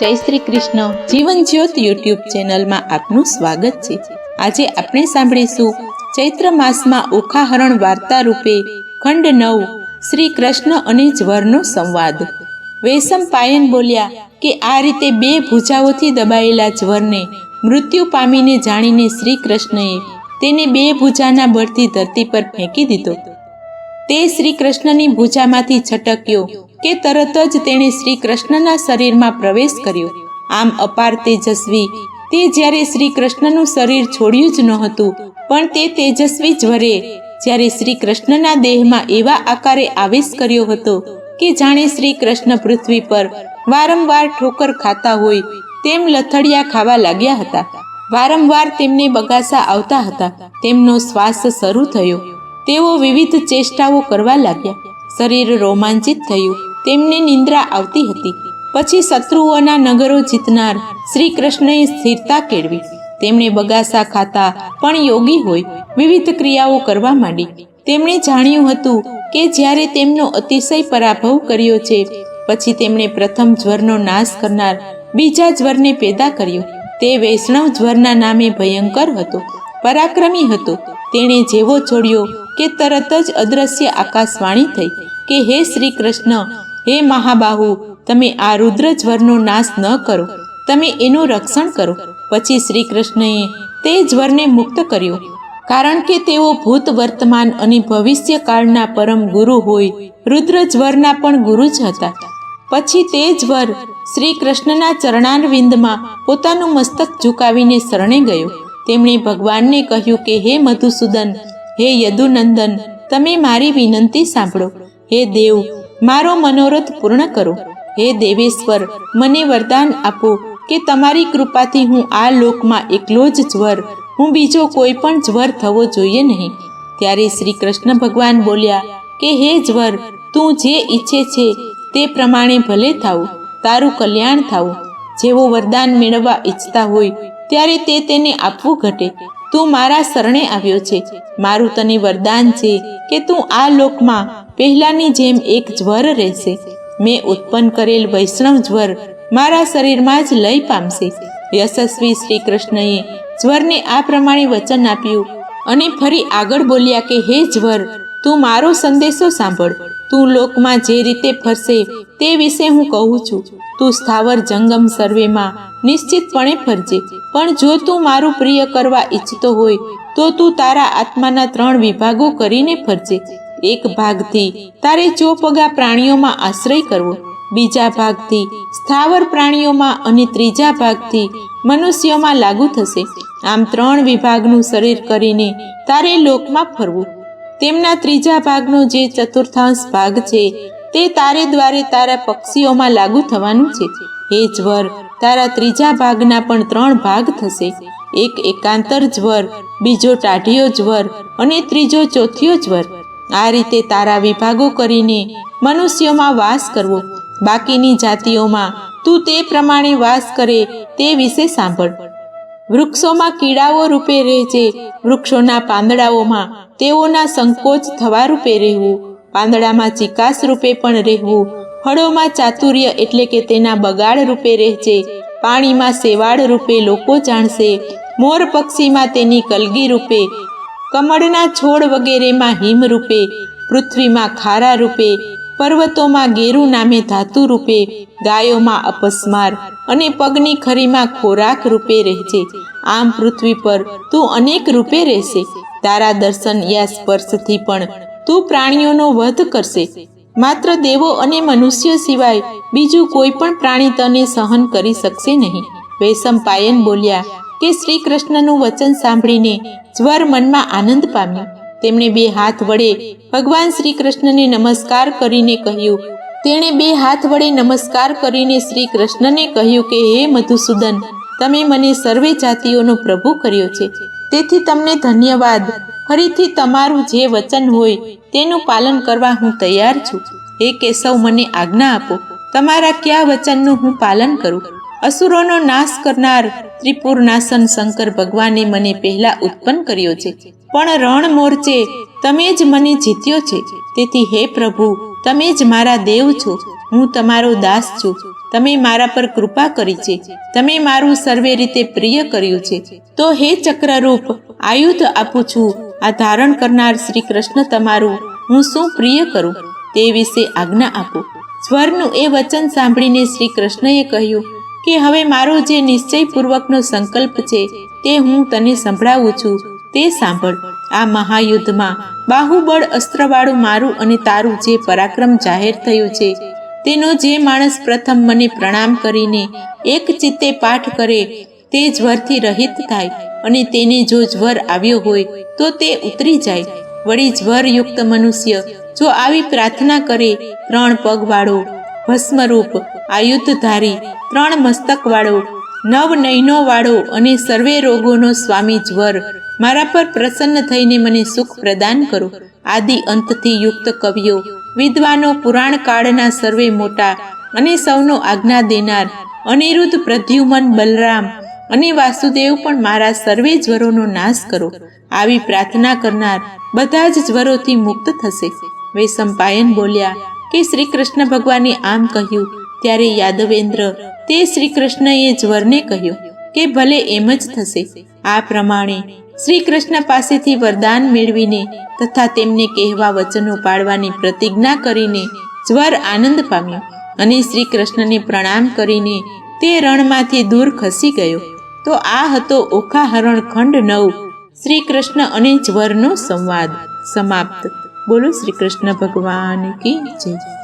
જય શ્રી કૃષ્ણ. જીવન જ્યોત યુટ્યુબ ચેનલમાં આપનું સ્વાગત છે. આજે આપણે સાંભળીશું ચૈત્ર માસમાં ઓખાહરણ વાર્તા રૂપે ખંડ 9 શ્રી કૃષ્ણ અને જ્વરનો સંવાદ. વૈશંપાયન બોલ્યા કે આ રીતે 2 ભુજાઓથી દબાયેલા જ્વરને મૃત્યુ પામીને જાણીને શ્રી કૃષ્ણએ તેને 2 ભુજાના બળથી ધરતી પર ફેંકી દીધો. તે શ્રી કૃષ્ણની ભુજામાંથી છટક્યો કે તરત જ તેણે શ્રી કૃષ્ણના શરીરમાં પ્રવેશ કર્યો. આમ અપાર તેજસ્વી તે જ્યારે શ્રી કૃષ્ણનું શરીર છોડ્યું જ નહોતું, પણ તે તેજસ્વી જ્વરે જ્યારે શ્રી કૃષ્ણના દેહમાં એવા આકારે આવેશ કર્યો હતો કે જાણે શ્રી કૃષ્ણ પૃથ્વી પર વારંવાર ઠોકર ખાતા હોય તેમ લથડિયા ખાવા લાગ્યા હતા. વારંવાર તેમને બગાસા આવતા હતા. તેમનો શ્વાસ શરૂ થયો. તેઓ વિવિધ ચેષ્ટાઓ કરવા લાગ્યા. શરીર રોમાંચિત થયું. તેમને નિંદ્રા આવતી હતી. પછી શત્રુઓના નગરો જીતનાર શ્રી કૃષ્ણએ સ્થિરતા કેળવી. તેમણે બગાસા ખાતા પણ યોગી હોય વિવિધ ક્રિયાઓ કરવા માંડી. તેમણે જાણ્યું હતું કે જ્યારે તેમનો અતિશય પરાભવ કર્યો છે, પછી તેમણે પ્રથમ જ્વરનો નાશ કરનાર બીજા જ્વરને પેદા કર્યો. તે વૈષ્ણવ જ્વરના નામે ભયંકર હતો, પરાક્રમી હતો. તેણે જેવો છોડ્યો કે તરત જ અદ્રશ્ય આકાશવાણી થઈ કે હે શ્રી કૃષ્ણ, હે મહાબાહુ, તમે આ રુદ્ર જ્વરનો નાશ ન કરો, તમે એનું રક્ષણ કરો. પછી શ્રી કૃષ્ણએ તે જ્વરને મુક્ત કર્યો, કારણ કે તેઓ ભૂત, વર્તમાન અને ભવિષ્ય કાળના પરમ ગુરુ હોય રુદ્ર જ્વરના પણ ગુરુ જ હતા. પછી તે જ્વર શ્રી કૃષ્ણના ચરણારવિંદમાં પોતાનું મસ્તક ઝુકાવીને શરણે ગયો. તેમણે ભગવાનને કહ્યું કે હે મધુસૂદન, હે યદુનંદન, તમે મારી વિનંતી સાંભળો. હે દેવ, મારો મનોરથ પૂર્ણ કરો. હે દેવેશ્વર, મને વરદાન આપો કે તમારી કૃપાથી હું આ લોકમાં એકલો જ જ્વર, હું બીજો કોઈ પણ જ્વર થવો જોઈએ નહીં. ત્યારે શ્રી કૃષ્ણ ભગવાન બોલ્યા કે હે જ્વર, તું જે ઈચ્છે છે તે પ્રમાણે ભલે થાવું, તારું કલ્યાણ થાવું. જેવો વરદાન મેળવવા ઈચ્છતા હોય ત્યારે તે તેને આપવું ઘટે. તું મારા શરણે આવ્યો છે. મારું તને વરદાન છે કે તું આ લોકમાં પહેલાની જેમ એક જ્વર રહેશે. મેં ઉત્પન્ન કરેલ વૈષ્ણવ જ્વર મારા શરીરમાં જ લય પામશે. યશસ્વી શ્રી કૃષ્ણએ જ્વરને આ પ્રમાણે વચન આપ્યું અને ફરી આગળ બોલ્યા કે હે જ્વર, તું મારો સંદેશો સાંભળ. તું લોકમાં જે રીતે ફરશે તે વિશે હું કહું છું. તું સ્થાવર જંગમ સર્વેમાં નિશ્ચિતપણે ફરજે, પણ જો તું મારું પ્રિય કરવા ઈચ્છતો હોય તો તું તારા આત્માના 3 વિભાગો કરીને ફરજે. એક ભાગથી તારે ચોપગા પ્રાણીઓમાં આશ્રય કરવો, બીજા ભાગથી સ્થાવર પ્રાણીઓમાં અને ત્રીજા ભાગથી મનુષ્યોમાં લાગુ થશે. આમ 3 વિભાગનું શરીર કરીને તારે લોકમાં ફરવું. તેમના ત્રીજા ભાગનો જે ચતુર્થાંશ ભાગ છે તે તારે દ્વારે તારા પક્ષીઓમાં લાગુ થવાનું છે. હે જ્વર, તારા ત્રીજા ભાગના પણ 3 ભાગ થશે. એક એકાંતર જ્વર, બીજો ટાઢિયો જ્વર અને ત્રીજો ચોથિયો જ્વર. આ રીતે તારા વિભાગો કરીને મનુષ્યોમાં વાસ કરવો. બાકીની જાતિઓમાં તું તે પ્રમાણે વાસ કરે તે વિશે સાંભળ. વૃક્ષોમાં કીડાઓ રૂપે રહેજે. વૃક્ષોના પાંદડાઓમાં તેઓના સંકોચ થવા રૂપે રહેવું. પાંદડામાં ચિકાસ રૂપે પણ રહેવું. ફળોમાં ચાતુર્ય એટલે કે તેના બગાડ રૂપે રહેજે. પાણીમાં શેવાળ રૂપે લોકો જાણશે. મોર પક્ષીમાં તેની કલગી રૂપે, કમળના છોડ વગેરેમાં હિમ રૂપે, પૃથ્વીમાં ખારા રૂપે, પર્વતોમાં ગેરુ નામે ધાતુ રૂપે, ગાયોમાં અપસ્માર અને પગની ખરીમાં ખોરાક રૂપે રહેજે. આમ પૃથ્વી પર તું અનેક રૂપે રહેશે. તારા દર્શન યા સ્પર્શથી પણ તું પ્રાણીઓનો વધ કરશે. માત્ર દેવો અને મનુષ્ય સિવાય બીજું કોઈ પણ પ્રાણી તને સહન કરી શકશે નહીં. વૈશંપાયન બોલ્યા કે શ્રી કૃષ્ણનું વચન સાંભળીને જ્વર મનમાં આનંદ પામ્યો. તેમણે 2 હાથ વડે ભગવાન શ્રી કૃષ્ણને નમસ્કાર કરીને કહ્યું. તેણે 2 હાથ વડે નમસ્કાર કરીને શ્રી કૃષ્ણને કહ્યું કે હે મધુસૂદન, તમે મને સર્વે જાતિઓનો પ્રભુ કર્યો છે, તેથી તમને ધન્યવાદ. ફરીથી તમારું જે વચન હોય તેનું પાલન કરવા હું તૈયાર છું. હે કેશવ, મને આજ્ઞા આપો, તમારા કયા વચનનું હું પાલન કરું. અસુરોનો નાશ કરનાર ત્રિપુરનાશન શંકર ભગવાને મને પહેલા ઉત્પન્ન કર્યો છે, પણ રણ મોરચે તમે જ મને જીત્યો છે. તેથી હે પ્રભુ, તમે જ મારા દેવ છો. હું તમારો દાસ છું. તમે મારા પર કૃપા કરી છે. તમે મારું સર્વે રીતે પ્રિય કર્યું છે. તો હે ચક્રરૂપ, આયુધ આપું છું. આ ધારણ કરનાર શ્રી કૃષ્ણ તમારું હું શું પ્રિય કરું તે વિશે આજ્ઞા આપો. સ્વરનું એ વચન સાંભળીને શ્રી કૃષ્ણએ કહ્યું કે હવે મારો જે નિશ્ચયપૂર્વકનો સંકલ્પ છે તે હું તને સંભળાવું છું, તે સાંભળ. આ મહાયુદ્ધમાં બાહુબળ અસ્ત્રવાળું મારું અને તારું જે પરાક્રમ જાહેર થયું છે તેનો જે માણસ પ્રથમ મને પ્રણામ કરીને એક ચિત્તે પાઠ કરે તે જ્વરથી રહિત થાય, અને તેને જો જ્વર આવ્યો હોય તો તે ઉતરી જાય. વળી જ્વરયુક્ત મનુષ્ય જો આવી પ્રાર્થના કરે, 3 પગવાળો, ભસ્મરૂપ, આયુધધારી, 3 મસ્તકવાળો, 9 નયનોવાળો અને સર્વે રોગોનો સ્વામી જ્વર, મારા પર પ્રસન્ન થઈને મને સુખ પ્રદાન કરો. આદિ અંતથી યુક્ત કવિઓ, વિદ્વાનો, પુરાણ કાળના સર્વે મોટા અને સૌનો આજ્ઞા દેનાર અનિરુદ્ધ, પ્રદ્યુમન, બલરામ અને વાસુદેવ પણ મારા સર્વે જ્વરોનો નાશ કરો. આવી પ્રાર્થના કરનાર બધા જ જ્વરોથી મુક્ત થશે. વૈશંપાયન બોલ્યા કે શ્રી કૃષ્ણ ભગવાને આમ કહ્યું ત્યારે યાદવેન્દ્ર તે શ્રી કૃષ્ણએ જ્વરને કહ્યું કે ભલે એમ જ થશે. આ પ્રમાણે શ્રી કૃષ્ણ પાસેથી વરદાન મેળવીને તથા તેમને કહેવા વચનો પાળવાની પ્રતિજ્ઞા કરીને જ્વર આનંદ પામ્યો અને શ્રી કૃષ્ણને પ્રણામ કરીને તે રણમાંથી દૂર ખસી ગયો. તો આ હતો ઓખાહરણ ખંડ 9, શ્રી કૃષ્ણ અને જ્વરનો સંવાદ સમાપ્ત. બોલો શ્રી કૃષ્ણ ભગવાન કી જય.